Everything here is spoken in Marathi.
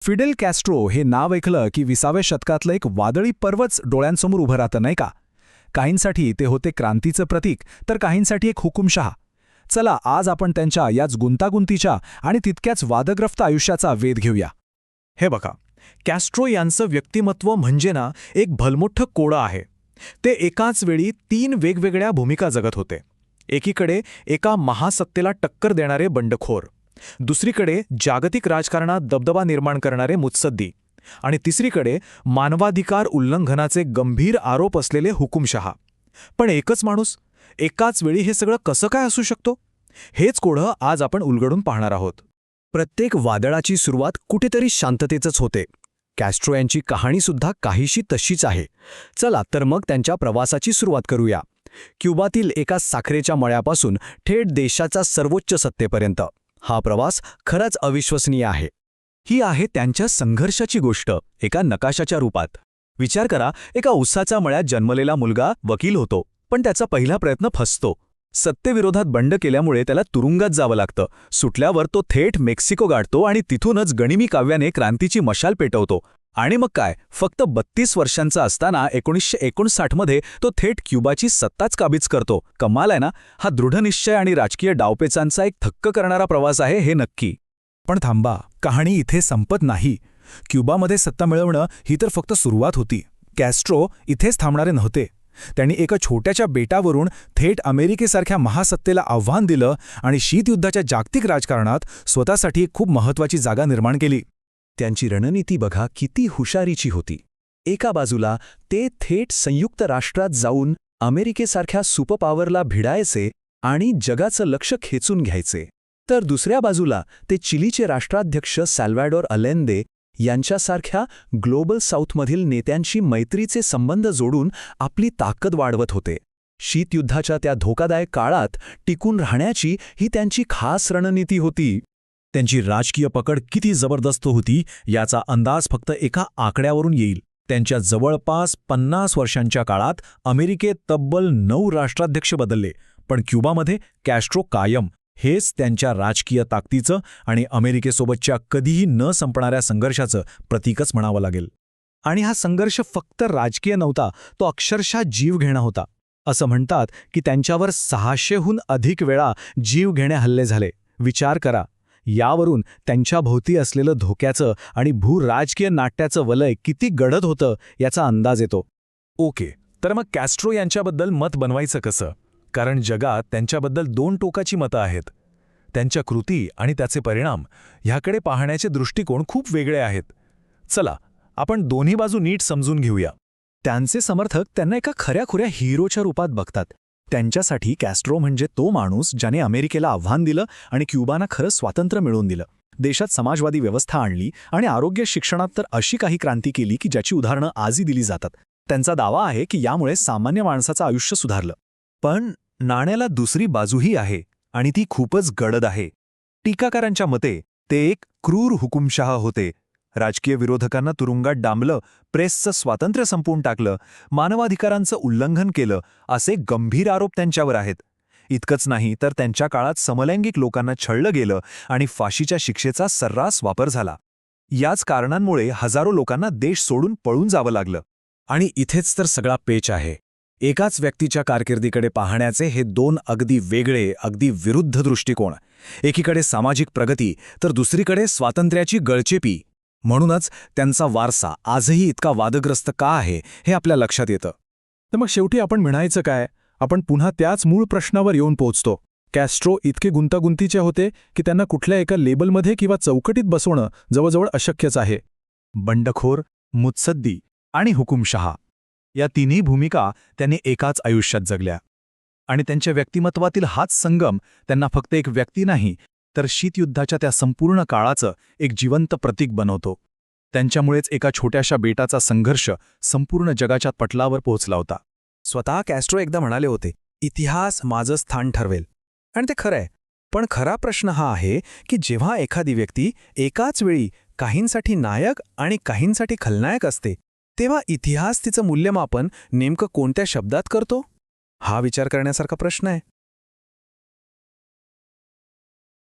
फिडेल कॅस्ट्रो हे नाव ऐकलं की 20व्या शतकातलं एक वादळी पर्वच डोळ्यांसमोर उभं राहतं नाही का? काहींसाठी ते होते क्रांतीचं प्रतीक, तर काहींसाठी एक हुकुमशहा. चला आज आपण त्यांच्या याच गुंतागुंतीच्या आणि तितक्याच वादग्रस्त आयुष्याचा वेध घेऊया. हे बघा, कॅस्ट्रो यांचं व्यक्तिमत्व म्हणजे ना एक भलमोठं कोडं आहे. ते एकाच वेळी 3 वेगवेगळ्या भूमिका जगत होते. एकीकडे एका महासत्तेला टक्कर देणारे बंडखोर, दुसरीकडे जागतिक राजकारणात दबदबा निर्माण करणारे मुत्सद्दी, आणि तिसरीकडे मानवाधिकार उल्लंघनाचे गंभीर आरोप असलेले हुकुमशहा. पण एकच माणूस एकाच वेळी हे सगळं कसं काय असू शकतो? हेच कोडं आज आपण उलगडून पाहणार आहोत. प्रत्येक वादळाची सुरुवात कुठेतरी शांततेतच होते. कॅस्ट्रो यांची कहाणीसुद्धा काहीशी तशीच आहे. चला तर मग त्यांच्या प्रवासाची सुरुवात करूया. क्युबातील एका साखरेच्या मळ्यापासून थेट देशाच्या सर्वोच्च सत्तेपर्यंत. हा प्रवास खरंच अविश्वसनीय आहे. ही आहे त्यांच्या संघर्षाची गोष्ट एका नकाशाच्या रूपात. विचार करा, एका उसाच्या मळ्यात जन्मलेला मुलगा वकील होतो, पण त्याचा पहिला प्रयत्न फसतो. सत्तेविरोधात बंड केल्यामुळे त्याला तुरुंगात जावं लागतं. सुटल्यावर तो थेट मेक्सिको गाठतो आणि तिथूनच गनिमी काव्याने क्रांतीची मशाल पेटवतो. आणि मग काय, फक्त 32 वर्षांचा असताना 1959 मध्ये तो थेट क्युबाची सत्ताच काबीज करतो. कमाल आहे ना? हा दृढनिश्चय आणि राजकीय डावपेचांचा एक थक्क करणारा प्रवास आहे हे नक्की. पण थांबा, कहाणी इथे संपत नाही. क्युबामध्ये सत्ता मिळवणं ही तर फक्त सुरुवात होती. कॅस्ट्रो इथेच थांबणारे नव्हते. त्यांनी एका छोट्याशा बेटावरून थेट अमेरिकेसारख्या महासत्तेला आव्हान दिलं आणि शीतयुद्धाच्या जागतिक राजकारणात स्वतःसाठी एक खूप महत्त्वाची जागा निर्माण केली. त्यांची रणनीती बघा किती हुशारीची होती. एका बाजूला ते थेट संयुक्त राष्ट्रात जाऊन अमेरिकेसारख्या सुपरपॉवरला भिडायचे आणि जगाचं लक्ष खेचून घ्यायचे, तर दुसऱ्या बाजूला ते चिलीचे राष्ट्राध्यक्ष सॅल्व्हाडोर अलेंदे यांच्यासारख्या ग्लोबल साऊथमधील नेत्यांशी मैत्रीचे संबंध जोडून आपली ताकद वाढवत होते. शीतयुद्धाच्या त्या धोकादायक काळात टिकून राहण्याची ही त्यांची खास रणनीती होती. त्यांची राजकीय पकड किती जबरदस्त होती याचा अंदाज फक्त एका आकड्यावरून येईल. त्यांच्या जवळपास 50 वर्षांच्या काळात अमेरिकेत तब्बल 9 राष्ट्राध्यक्ष बदलले, पण क्युबामध्ये कॅस्ट्रो कायम. हेच त्यांच्या राजकीय ताकदीचं आणि अमेरिकेसोबतच्या कधीही न संपणाऱ्या संघर्षाचं प्रतीकच म्हणावं लागेल. आणि हा संघर्ष फक्त राजकीय नव्हता, तो अक्षरशः जीवघेणा होता. असं म्हणतात की त्यांच्यावर 600हून अधिक वेळा जीवघेणे हल्ले झाले. विचार करा, यावरून त्यांच्या भोवती असलेलं धोक्याचं आणि भूराजकीय नाट्याचं वलय किती गडद होतं याचा अंदाज येतो. ओके, तर मग कॅस्ट्रो यांच्याबद्दल मत बनवायचं कसं? कारण जगात त्यांच्याबद्दल 2 टोकाची मतं आहेत. त्यांच्या कृती आणि त्याचे परिणाम ह्याकडे पाहण्याचे दृष्टिकोन खूप वेगळे आहेत. चला आपण दोन्ही बाजू नीट समजून घेऊया. त्यांचे समर्थक त्यांना एका खऱ्याखुऱ्या हिरोच्या रूपात बघतात. त्यांच्यासाठी कॅस्ट्रो म्हणजे तो माणूस ज्याने अमेरिकेला आव्हान दिलं आणि क्युबाना खरं स्वातंत्र्य मिळवून दिलं. देशात समाजवादी व्यवस्था आणली आणि आरोग्य शिक्षणात तर अशी काही क्रांती केली की ज्याची उदाहरणं आजही दिली जातात. त्यांचा दावा आहे की यामुळे सामान्य माणसाचं आयुष्य सुधारलं. पण नाण्याला दुसरी बाजूही आहे आणि ती खूपच गडद आहे. टीकाकारांच्या मते ते एक क्रूर हुकुमशहा होते. राजकीय विरोधकांना तुरुंगात डांबलं, प्रेसचं स्वातंत्र्य संपवून टाकलं, मानवाधिकारांचं उल्लंघन केलं, असे गंभीर आरोप त्यांच्यावर आहेत. इतकंच नाही तर त्यांच्या काळात समलैंगिक लोकांना छळलं गेलं आणि फाशीच्या शिक्षेचा सर्रास वापर झाला. याच कारणांमुळे हजारो लोकांना देश सोडून पळून जावं लागलं. आणि इथेच तर सगळा पेच आहे. एकाच व्यक्तीच्या कारकिर्दीकडे पाहण्याचे हे 2 अगदी वेगळे, अगदी विरुद्ध दृष्टिकोन. एकीकडे सामाजिक प्रगती तर दुसरीकडे स्वातंत्र्याची गळचेपी. म्हणूनच त्यांचा वारसा आजही इतका वादग्रस्त का आहे हे आपल्या लक्षात येतं. तर मग शेवटी आपण म्हणायचं काय? आपण पुन्हा त्याच मूळ प्रश्नावर येऊन पोहोचतो. कॅस्ट्रो इतके गुंतागुंतीचे होते की त्यांना कुठल्या एका लेबलमध्ये किंवा चौकटीत बसवणं जवळजवळ अशक्यच आहे. बंडखोर, मुत्सद्दी आणि हुकुमशहा या तिन्ही भूमिका त्यांनी एकाच आयुष्यात जगल्या. आणि त्यांच्या व्यक्तिमत्वातील हाच संगम त्यांना फक्त एक व्यक्ती नाही, तर शीतयुद्धाच्या त्या संपूर्ण काळाचं एक जिवंत प्रतीक बनवतो. त्यांच्यामुळेच एका छोट्याशा बेटाचा संघर्ष संपूर्ण जगाच्या पटलावर पोहोचला होता. स्वतः कॅस्ट्रो एकदा म्हणाले होते, इतिहास माझं स्थान ठरवेल. आणि ते खरं आहे. पण खरा प्रश्न हा आहे की जेव्हा एखादी व्यक्ती एकाच वेळी काहींसाठी नायक आणि काहींसाठी खलनायक असते, तेव्हा इतिहास तिचं मूल्यमापन नेमकं कोणत्या शब्दात करतो? हा विचार करण्यासारखा प्रश्न आहे.